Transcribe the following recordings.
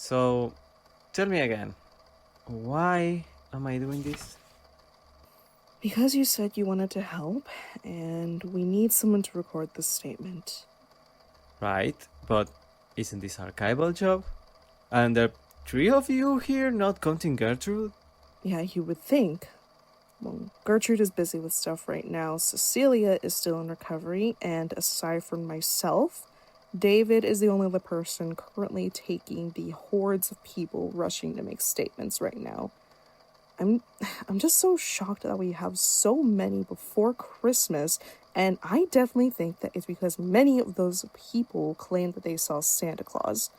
So, tell me again, why am I doing this? Because you said you wanted to help, and we need someone to record this statement. Right, but isn't this archival job? And there are three of you here, not counting Gertrude? Yeah, you would think. Well, Gertrude is busy with stuff right now, Cecilia is still in recovery, and aside from myself, David is the only other person currently taking the hordes of people rushing to make statements right now. I'm just so shocked that we have so many before Christmas, and I definitely think that it's because many of those people claim that they saw Santa Claus.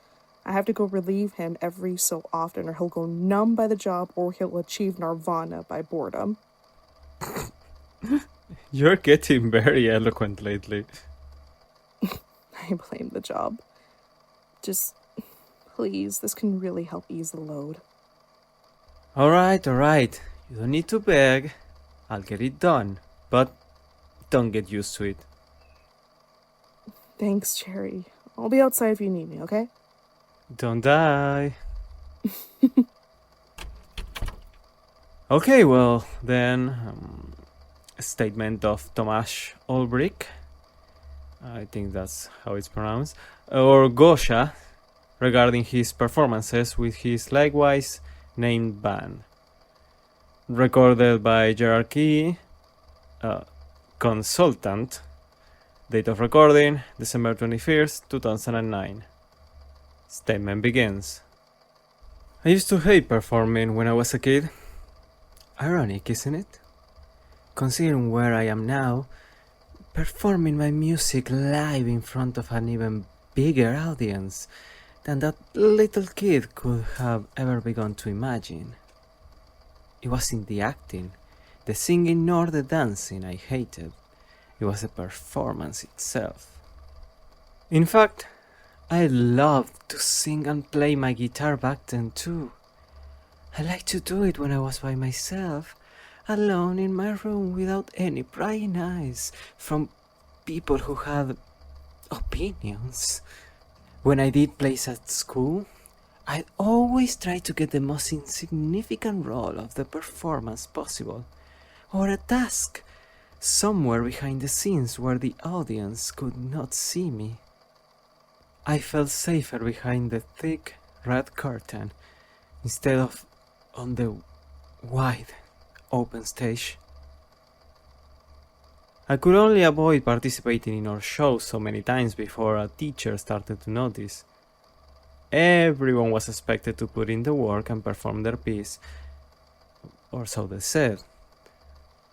I have to go relieve him every so often, or he'll go numb by the job, or he'll achieve nirvana by boredom. You're getting very eloquent lately. I blame the job. Just, please, this can really help ease the load. Alright. You don't need to beg. I'll get it done. But don't get used to it. Thanks, Cherry. I'll be outside if you need me, okay? Don't die. Okay, well, then, a statement of Tomasz Olbrich, I think that's how it's pronounced, or Gosha, regarding his performances with his likewise named band. Recorded by Gerard Key, consultant. Date of recording, December 21st, 2009. Statement begins. I used to hate performing when I was a kid. Ironic, isn't it? Considering where I am now, performing my music live in front of an even bigger audience than that little kid could have ever begun to imagine. It wasn't the acting, the singing, nor the dancing I hated. It was the performance itself. In fact, I loved to sing and play my guitar back then too. I liked to do it when I was by myself, alone in my room without any prying eyes from people who had opinions. When I did plays at school, I'd always try to get the most insignificant role of the performance possible, or a task somewhere behind the scenes where the audience could not see me. I felt safer behind the thick red curtain instead of on the wide open stage. I could only avoid participating in our shows so many times before a teacher started to notice. Everyone was expected to put in the work and perform their piece, or so they said.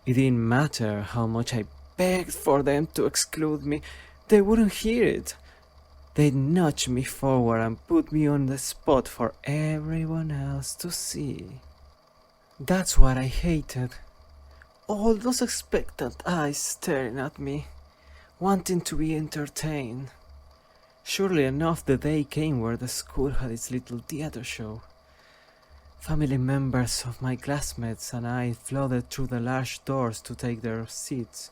It didn't matter how much I begged for them to exclude me, they wouldn't hear it. They'd nudge me forward and put me on the spot for everyone else to see. That's what I hated. All those expectant eyes staring at me, wanting to be entertained. Surely enough, the day came where the school had its little theater show. Family members of my classmates and I flooded through the large doors to take their seats,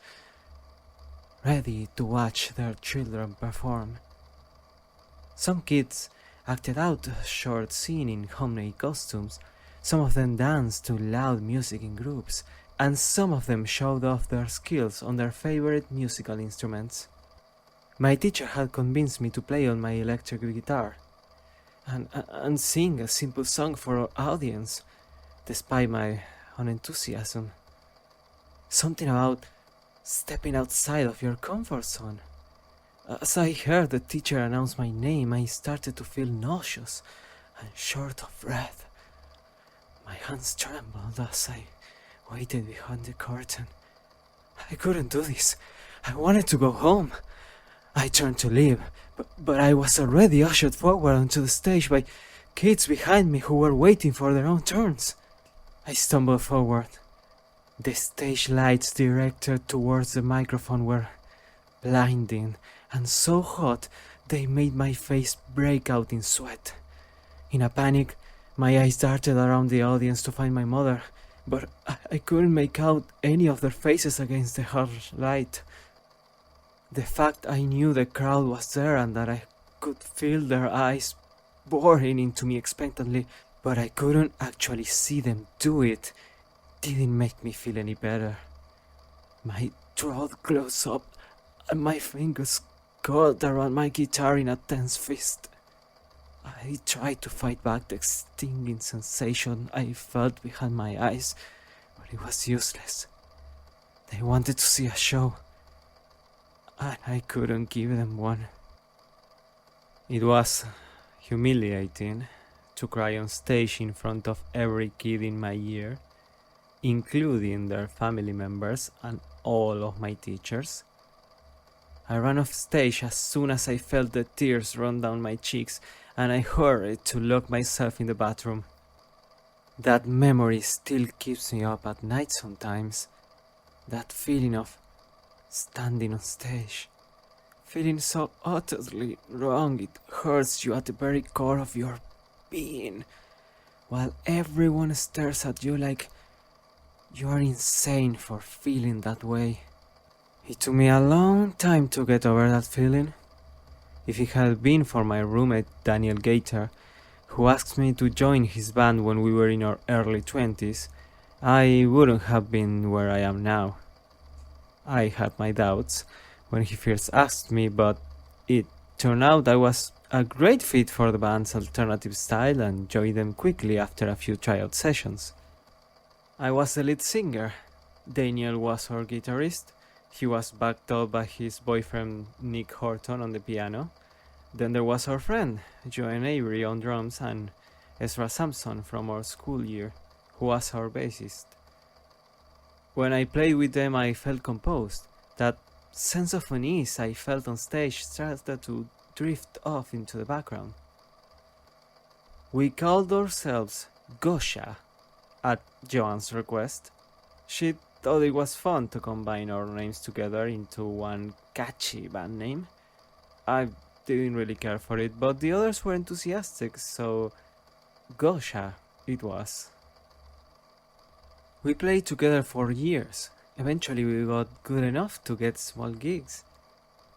ready to watch their children perform. Some kids acted out a short scene in homemade costumes, some of them danced to loud music in groups, and some of them showed off their skills on their favorite musical instruments. My teacher had convinced me to play on my electric guitar and sing a simple song for our audience, despite my unenthusiasm. Something about stepping outside of your comfort zone. As I heard the teacher announce my name, I started to feel nauseous and short of breath. My hands trembled as I waited behind the curtain. I couldn't do this. I wanted to go home. I turned to leave, but I was already ushered forward onto the stage by kids behind me who were waiting for their own turns. I stumbled forward. The stage lights directed towards the microphone were blinding and so hot they made my face break out in sweat. In a panic, my eyes darted around the audience to find my mother, but I couldn't make out any of their faces against the harsh light. The fact I knew the crowd was there and that I could feel their eyes boring into me expectantly, but I couldn't actually see them do it. Didn't make me feel any better. My throat closed up and my fingers curled around my guitar in a tense fist. I tried to fight back the stinging sensation I felt behind my eyes, but it was useless. They wanted to see a show, and I couldn't give them one. It was humiliating to cry on stage in front of every kid in my year, including their family members and all of my teachers. I ran off stage as soon as I felt the tears run down my cheeks, and I hurried to lock myself in the bathroom. That memory still keeps me up at night sometimes. That feeling of standing on stage, feeling so utterly wrong it hurts you at the very core of your being, while everyone stares at you like you are insane for feeling that way. It took me a long time to get over that feeling. If it had been for my roommate Daniel Gator, who asked me to join his band when we were in our early 20s, I wouldn't have been where I am now. I had my doubts when he first asked me, but it turned out I was a great fit for the band's alternative style and joined them quickly after a few tryout sessions. I was the lead singer. Daniel was our guitarist. He was backed up by his boyfriend Nick Horton on the piano. Then there was our friend Joanne Avery on drums and Ezra Sampson from our school year, who was our bassist. When I played with them, I felt composed. That sense of unease I felt on stage started to drift off into the background. We called ourselves Gosha at Joanne's request. She thought it was fun to combine our names together into one catchy band name. I didn't really care for it, but the others were enthusiastic, so Gosha it was. We played together for years. Eventually we got good enough to get small gigs.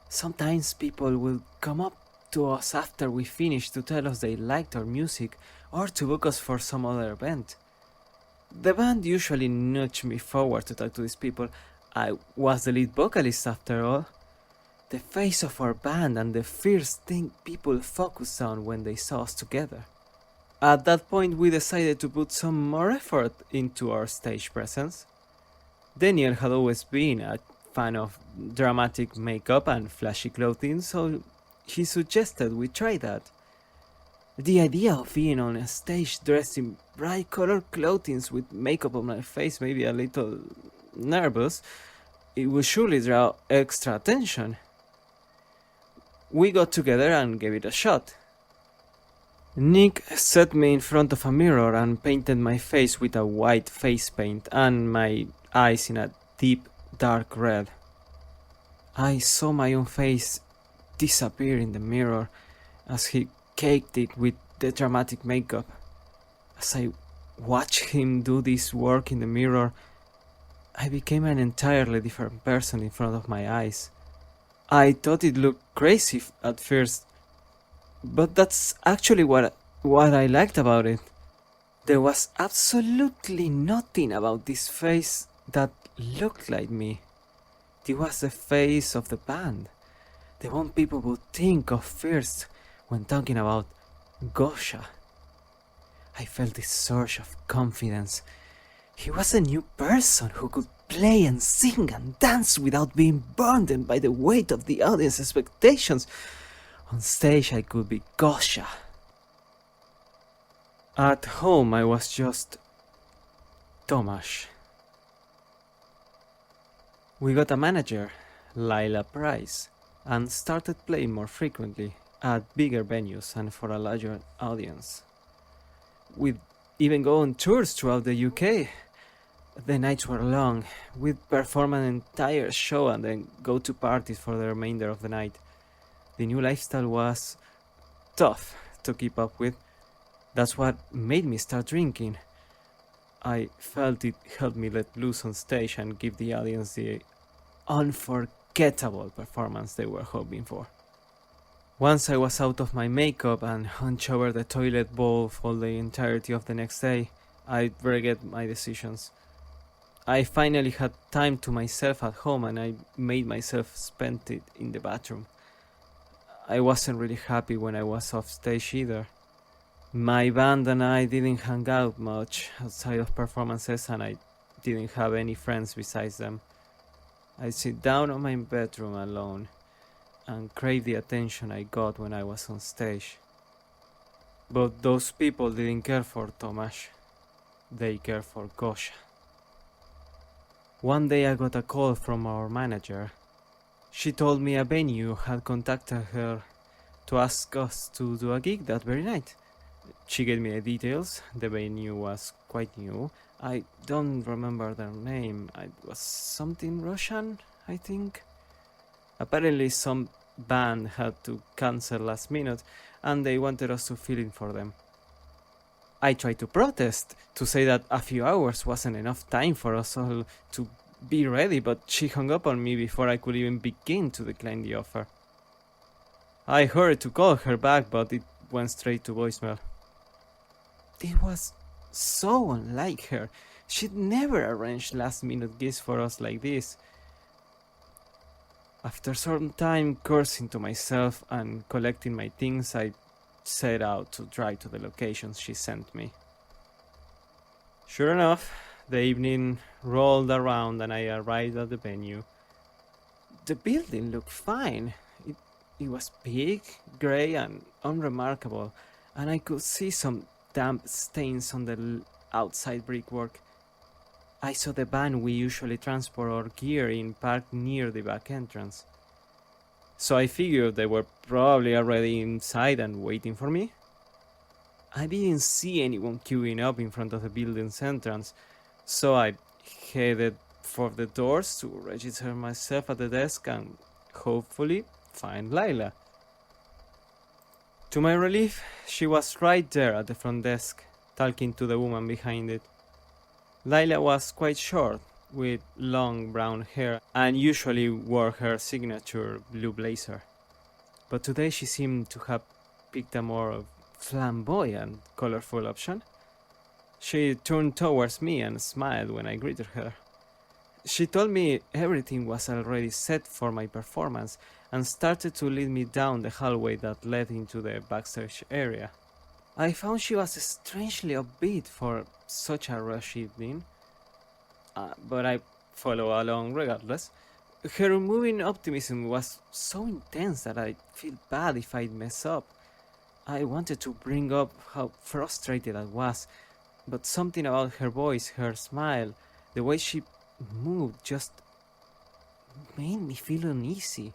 Sometimes people will come up to us after we finish to tell us they liked our music or to book us for some other event. The band usually nudged me forward to talk to these people. I was the lead vocalist after all. The face of our band and the first thing people focused on when they saw us together. At that point we decided to put some more effort into our stage presence. Daniel had always been a fan of dramatic makeup and flashy clothing, so he suggested we try that. The idea of being on a stage dressed in bright colored clothing with makeup on my face made me a little nervous. It would surely draw extra attention. We got together and gave it a shot. Nick set me in front of a mirror and painted my face with a white face paint and my eyes in a deep dark red. I saw my own face disappear in the mirror as he caked it with the dramatic makeup. As I watched him do this work in the mirror, I became an entirely different person in front of my eyes. I thought it looked crazy at first, but that's actually what I liked about it. There was absolutely nothing about this face that looked like me. It was the face of the band, the one people would think of first when talking about Gosha. I felt this surge of confidence. He was a new person who could play and sing and dance without being burdened by the weight of the audience expectations. On stage I could be Gosha. At home I was just Tomasz. We got a manager, Lila Price, and started playing more frequently at bigger venues and for a larger audience. We'd even go on tours throughout the UK. The nights were long. We'd perform an entire show and then go to parties for the remainder of the night. The new lifestyle was tough to keep up with. That's what made me start drinking. I felt it helped me let loose on stage and give the audience the unforgettable performance they were hoping for. Once I was out of my makeup and hunched over the toilet bowl for the entirety of the next day, I regret my decisions. I finally had time to myself at home and I made myself spend it in the bathroom. I wasn't really happy when I was off stage either. My band and I didn't hang out much outside of performances and I didn't have any friends besides them. I sit down on my bedroom alone and crave the attention I got when I was on stage. But those people didn't care for Tomasz. They cared for Gosha. One day I got a call from our manager. She told me a venue had contacted her to ask us to do a gig that very night. She gave me the details. The venue was quite new. I don't remember their name. It was something Russian, I think. Apparently some band had to cancel last minute and they wanted us to fill in for them. I tried to protest, to say that a few hours wasn't enough time for us all to be ready, but she hung up on me before I could even begin to decline the offer. I hurried to call her back, but it went straight to voicemail. It was so unlike her. She'd never arranged last-minute gigs for us like this. After some time cursing to myself and collecting my things, I set out to drive to the locations she sent me. Sure enough, the evening rolled around and I arrived at the venue. The building looked fine. It was big, grey and unremarkable, and I could see some damp stains on the outside brickwork. I saw the van we usually transport our gear in parked near the back entrance. So I figured they were probably already inside and waiting for me. I didn't see anyone queuing up in front of the building's entrance, so I headed for the doors to register myself at the desk and hopefully find Lila. To my relief, she was right there at the front desk, talking to the woman behind it. Lila was quite short, with long brown hair, and usually wore her signature blue blazer. But today she seemed to have picked a more flamboyant, colorful option. She turned towards me and smiled when I greeted her. She told me everything was already set for my performance and started to lead me down the hallway that led into the backstage area. I found she was strangely upbeat for such a rush evening, but I followed along regardless. Her moving optimism was so intense that I feel bad if I'd mess up. I wanted to bring up how frustrated I was, but something about her voice, her smile, the way she moved just made me feel uneasy.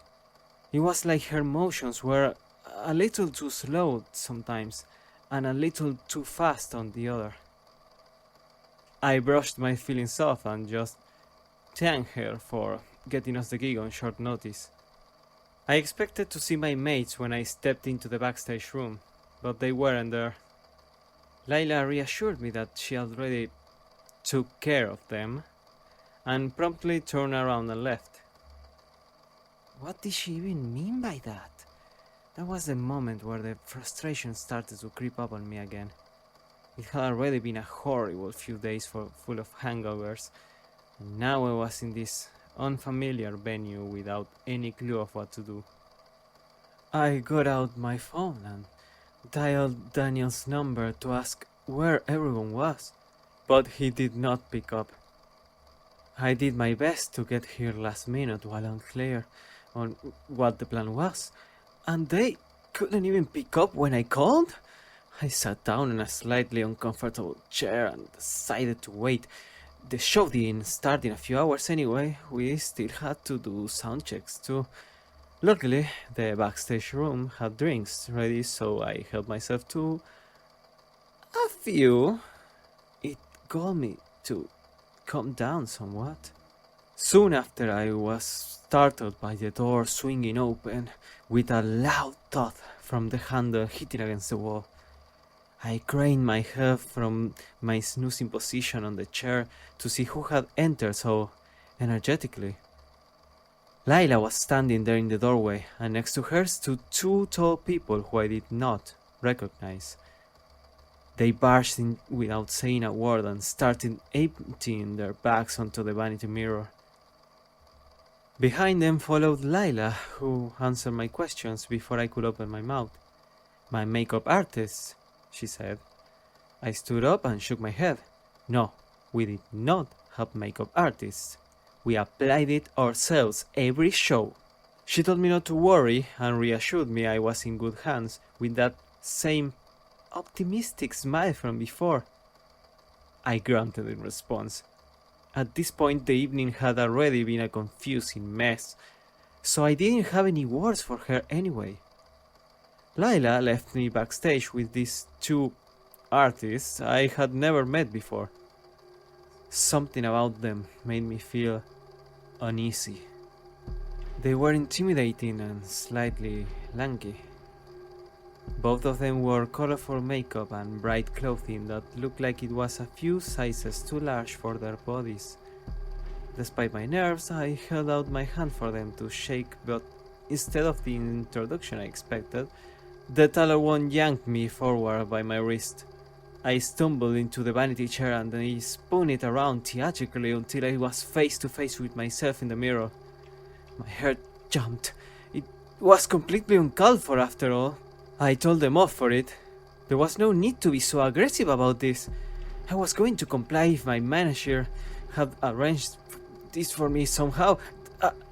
It was like her motions were a little too slow sometimes, and a little too fast on the other. I brushed my feelings off and just thanked her for getting us the gig on short notice. I expected to see my mates when I stepped into the backstage room, but they weren't there. Lila reassured me that she already took care of them, and promptly turned around and left. What did she even mean by that? That was the moment where the frustration started to creep up on me again. It had already been a horrible few days full of hangovers, and now I was in this unfamiliar venue without any clue of what to do. I got out my phone and dialed Daniel's number to ask where everyone was, but he did not pick up. I did my best to get here last minute while unclear on what the plan was, and they couldn't even pick up when I called? I sat down in a slightly uncomfortable chair and decided to wait. The show didn't start in a few hours anyway. We still had to do sound checks too. Luckily, the backstage room had drinks ready, so I helped myself to a few. It got me to calm down somewhat. Soon after, I was startled by the door swinging open with a loud thud from the handle hitting against the wall. I craned my head from my snoozing position on the chair to see who had entered so energetically. Layla was standing there in the doorway, and next to her stood two tall people who I did not recognize. They barged in without saying a word and started emptying their bags onto the vanity mirror. Behind them followed Layla, who answered my questions before I could open my mouth. "My makeup artist," she said. I stood up and shook my head. "No, we did not have makeup artists. We applied it ourselves every show." She told me not to worry and reassured me I was in good hands with that same optimistic smile from before. I grunted in response. At this point the evening had already been a confusing mess, so I didn't have any words for her anyway. Layla left me backstage with these two artists I had never met before. Something about them made me feel uneasy. They were intimidating and slightly lanky. Both of them wore colorful makeup and bright clothing that looked like it was a few sizes too large for their bodies. Despite my nerves, I held out my hand for them to shake, but instead of the introduction I expected, the taller one yanked me forward by my wrist. I stumbled into the vanity chair and I spun it around theatrically until I was face to face with myself in the mirror. My heart jumped. It was completely uncalled for after all. I told them off for it. There was no need to be so aggressive about this. I was going to comply if my manager had arranged this for me somehow.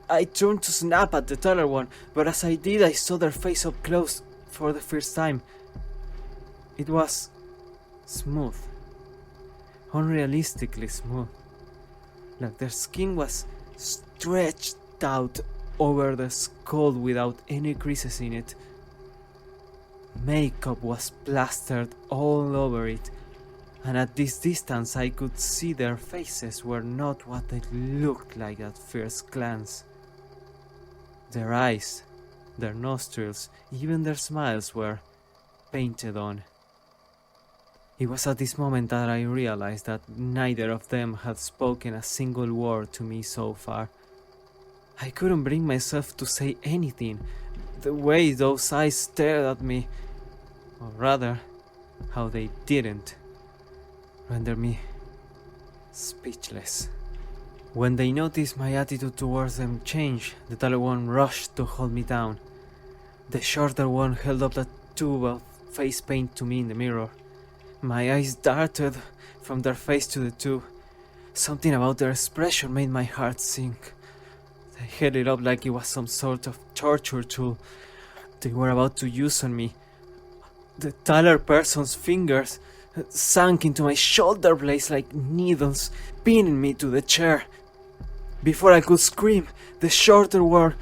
I turned to snap at the taller one, but as I did I saw their face up close for the first time. It was smooth. Unrealistically smooth. Like their skin was stretched out over the skull without any creases in it. Makeup was plastered all over it, and at this distance I could see their faces were not what they looked like at first glance. Their eyes, their nostrils, even their smiles were painted on. It was at this moment that I realized that neither of them had spoken a single word to me so far. I couldn't bring myself to say anything. The way those eyes stared at me, or rather, how they didn't, rendered me speechless. When they noticed my attitude towards them change, the taller one rushed to hold me down. The shorter one held up the tube of face paint to me in the mirror. My eyes darted from their face to the tube. Something about their expression made my heart sink. They held it up like it was some sort of torture tool they were about to use on me. The taller person's fingers sank into my shoulder blades like needles, pinning me to the chair. Before I could scream, the shorter one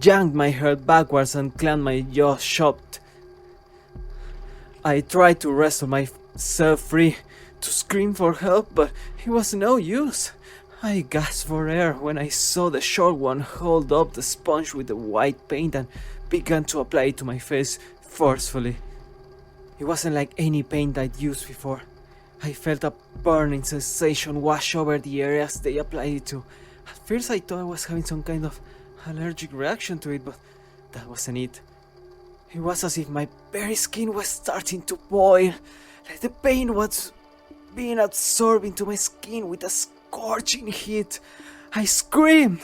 yanked my head backwards and clamped my jaw shut. I tried to wrestle myself free, to scream for help, but it was no use. I gasped for air when I saw the short one hold up the sponge with the white paint and began to apply it to my face forcefully. It wasn't like any paint I'd used before. I felt a burning sensation wash over the areas they applied it to. At first I thought I was having some kind of allergic reaction to it, but that wasn't it. It was as if my very skin was starting to boil, like the paint was being absorbed into my skin with a scorching heat. I screamed,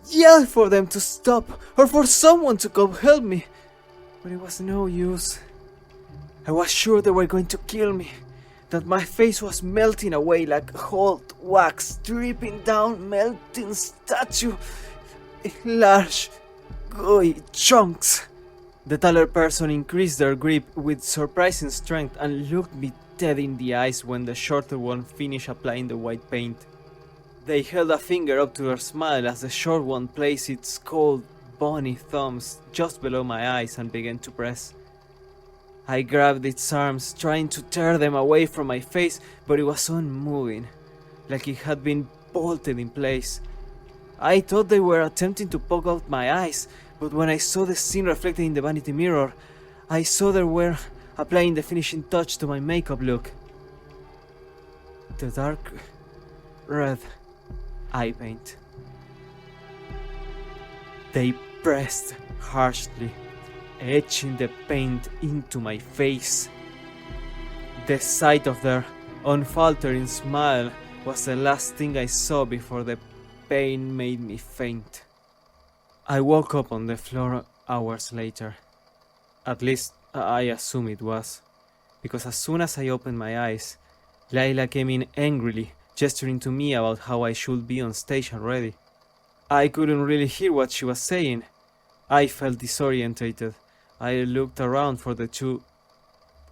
yelled for them to stop, or for someone to come help me, but it was no use. I was sure they were going to kill me, that my face was melting away like hot wax dripping down melting statue in large, gooey chunks. The taller person increased their grip with surprising strength and looked me dead in the eyes when the shorter one finished applying the white paint. They held a finger up to their smile as the short one placed its cold, bony thumbs just below my eyes and began to press. I grabbed its arms, trying to tear them away from my face, but it was unmoving, like it had been bolted in place. I thought they were attempting to poke out my eyes, but when I saw the scene reflected in the vanity mirror, I saw they were applying the finishing touch to my makeup look. The dark red eye paint. They pressed harshly, etching the paint into my face. The sight of their unfaltering smile was the last thing I saw before the pain made me faint. I woke up on the floor hours later. At least I assume it was, because as soon as I opened my eyes, Layla came in angrily, gesturing to me about how I should be on stage already. I couldn't really hear what she was saying. I felt disorientated. I looked around for the two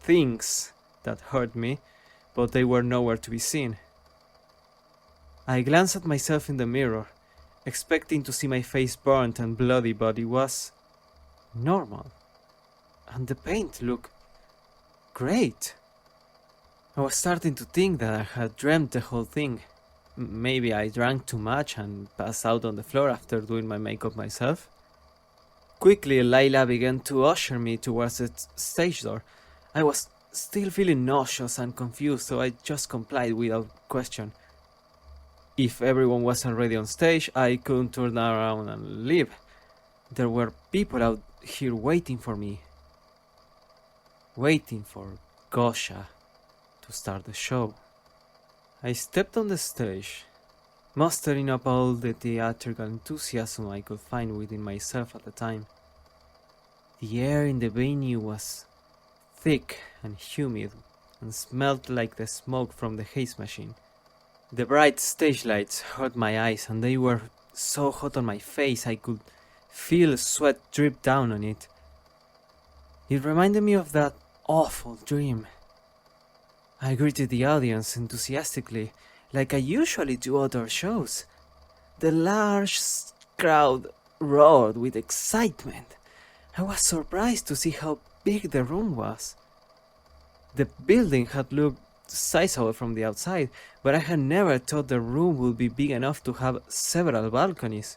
things that hurt me, but they were nowhere to be seen. I glanced at myself in the mirror, expecting to see my face burnt and bloody, but it was normal. And the paint looked great. I was starting to think that I had dreamt the whole thing. Maybe I drank too much and passed out on the floor after doing my makeup myself. Quickly, Layla began to usher me towards the stage door. I was still feeling nauseous and confused, so I just complied without question. If everyone was already on stage, I couldn't turn around and leave. There were people out here waiting for me. Waiting for Gosha to start the show. I stepped on the stage, mustering up all the theatrical enthusiasm I could find within myself at the time. The air in the venue was thick and humid and smelled like the smoke from the haze machine. The bright stage lights hurt my eyes and they were so hot on my face I could feel sweat drip down on it. It reminded me of that awful dream. I greeted the audience enthusiastically, like I usually do at our shows. The large crowd roared with excitement. I was surprised to see how big the room was. The building had looked sizable from the outside, but I had never thought the room would be big enough to have several balconies.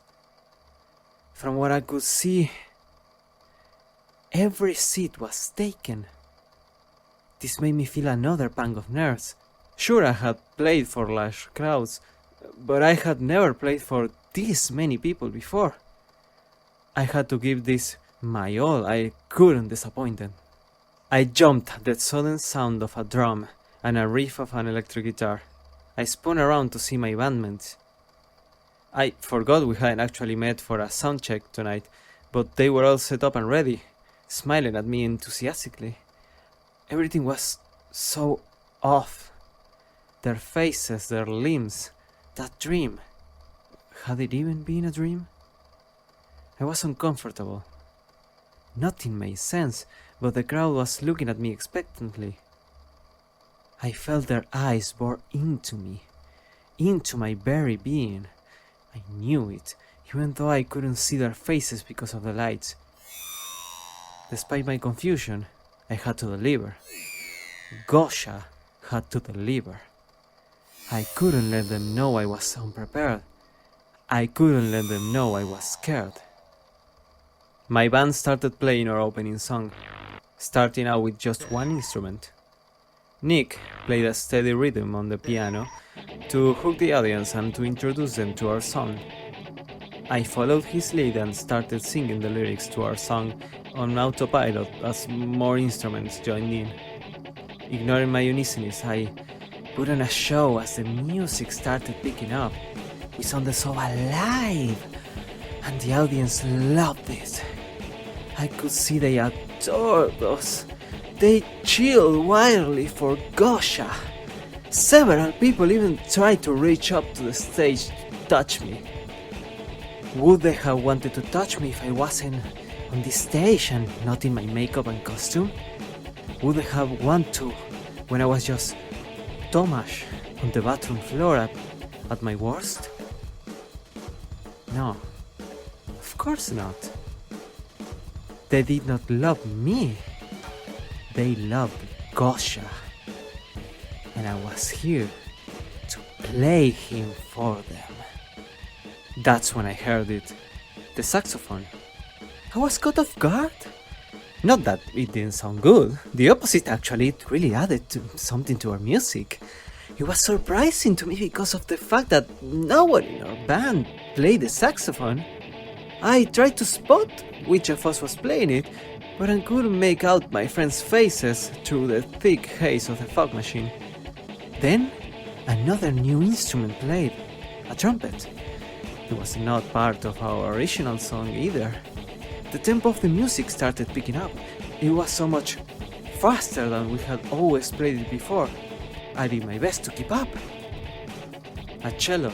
From what I could see, every seat was taken. This made me feel another pang of nerves. Sure, I had played for large crowds, but I had never played for this many people before. I had to give this my all. I couldn't disappoint them. I jumped at the sudden sound of a drum and a riff of an electric guitar. I spun around to see my bandmates. I forgot we hadn't actually met for a sound check tonight, but they were all set up and ready, smiling at me enthusiastically. Everything was so off. Their faces, their limbs, that dream. Had it even been a dream? I was uncomfortable. Nothing made sense, but the crowd was looking at me expectantly. I felt their eyes bore into me, into my very being. I knew it, even though I couldn't see their faces because of the lights. Despite my confusion, I had to deliver. Gosha had to deliver. I couldn't let them know I was unprepared. I couldn't let them know I was scared. My band started playing our opening song, starting out with just one instrument. Nick played a steady rhythm on the piano to hook the audience and to introduce them to our song. I followed his lead and started singing the lyrics to our song on autopilot as more instruments joined in. Ignoring my uneasiness, I put on a show as the music started picking up. We sounded so alive, and the audience loved it. I could see they adored us. They chilled wildly for Gosha. Several people even tried to reach up to the stage to touch me. Would they have wanted to touch me if I wasn't on this stage and not in my makeup and costume? Would they have wanted to when I was just Tomasz on the bathroom floor at my worst? No, of course not. They did not love me. They loved Gosha. And I was here to play him for them. That's when I heard it. The saxophone. I was caught off guard. Not that it didn't sound good. The opposite, actually. It really added something to our music. It was surprising to me because of the fact that no one in our band played the saxophone. I tried to spot which of us was playing it, but I couldn't make out my friends' faces through the thick haze of the fog machine. Then, another new instrument played, a trumpet. It was not part of our original song either. The tempo of the music started picking up. It was so much faster than we had always played it before. I did my best to keep up. A cello,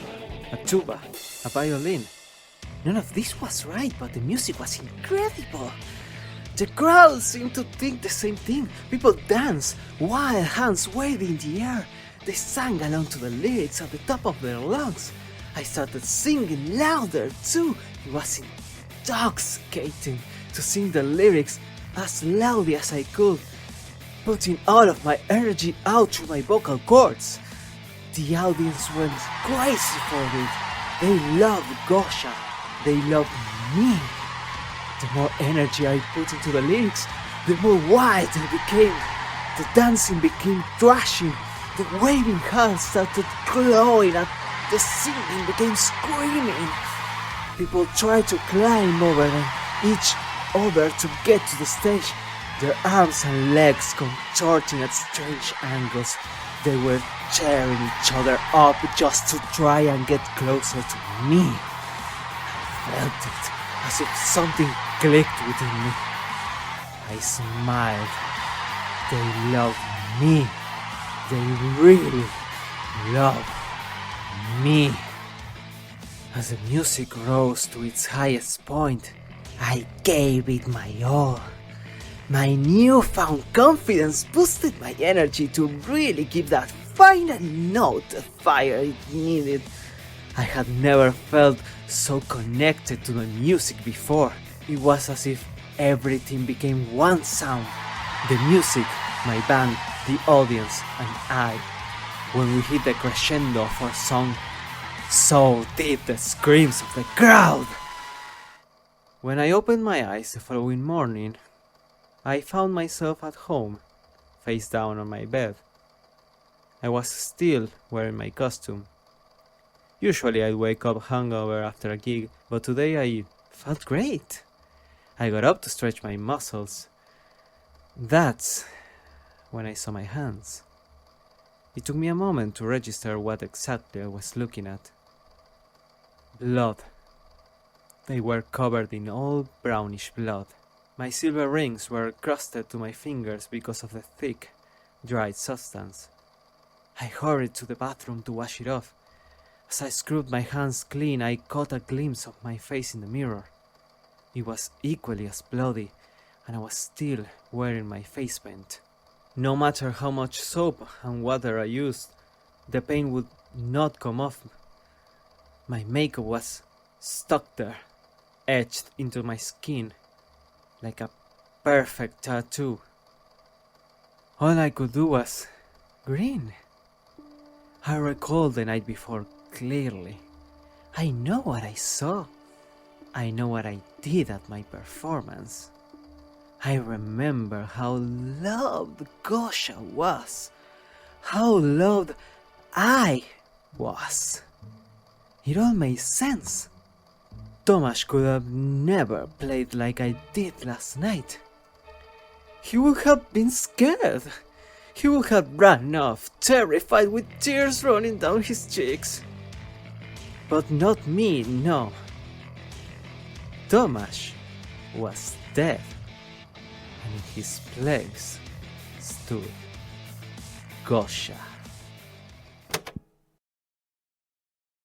a tuba, a violin. None of this was right, but the music was incredible. The crowd seemed to think the same thing. People danced, wild hands waving in the air. They sang along to the lyrics at the top of their lungs. I started singing louder too. It was intoxicating to sing the lyrics as loudly as I could, putting all of my energy out through my vocal cords. The audience went crazy for it. They loved Gosha. They loved me. The more energy I put into the lyrics, the more wild I became. The dancing became thrashing. The waving hands started glowing and the singing became screaming. People tried to climb over each other to get to the stage, their arms and legs contorting at strange angles. They were tearing each other up just to try and get closer to me. I felt it, as if something clicked within me. I smiled. They loved me. They really loved me. As the music rose to its highest point, I gave it my all. My newfound confidence boosted my energy to really give that final note of fire it needed. I had never felt so connected to the music before. It was as if everything became one sound. The music, my band, the audience, and I. When we hit the crescendo of our song, so did the screams of the crowd. When I opened my eyes the following morning, I found myself at home, face down on my bed. I was still wearing my costume. Usually I'd wake up hungover after a gig, but today I felt great. I got up to stretch my muscles. That's when I saw my hands. It took me a moment to register what exactly I was looking at. Blood. They were covered in all brownish blood. My silver rings were crusted to my fingers because of the thick, dried substance. I hurried to the bathroom to wash it off. As I scrubbed my hands clean, I caught a glimpse of my face in the mirror. It was equally as bloody, and I was still wearing my face paint. No matter how much soap and water I used, the paint would not come off. My makeup was stuck there, etched into my skin, like a perfect tattoo. All I could do was grin. I recalled the night before clearly. I know what I saw. I know what I did at my performance. I remember how loved Gosha was, how loved I was. It all made sense. Tomasz could have never played like I did last night. He would have been scared. He would have run off, terrified with tears running down his cheeks. But not me, no. Tomasz was dead, and in his place stood Gosha.